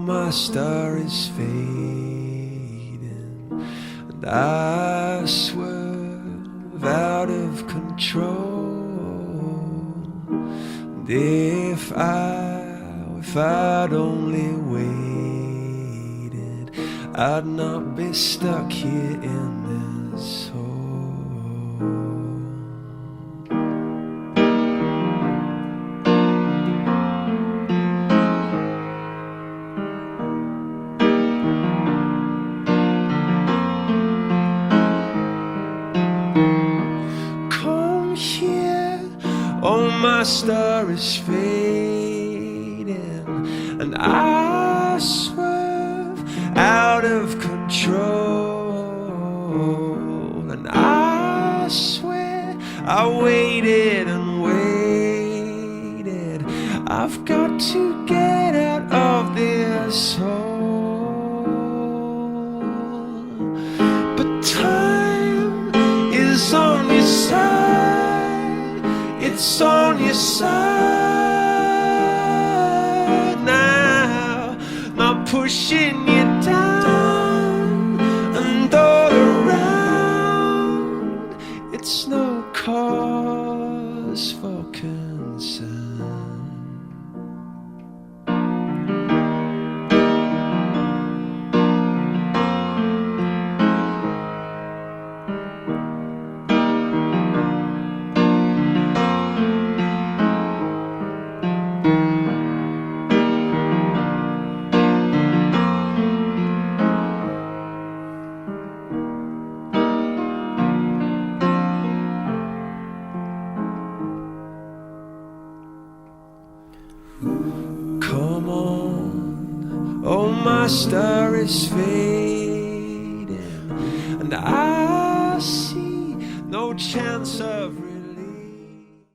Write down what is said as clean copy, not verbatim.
my star is fading, and I swerve out of control. And if I'd only waited, I'd not be stuck here in this hole. Oh, my star is fading, and I swerve out of control. And I swear I waited and waited. I've got to get out of this hole. But time is on your side. It's on your side now, not pushing you down and all around. It's no cause for concern. Come on, oh, my star is fading, and I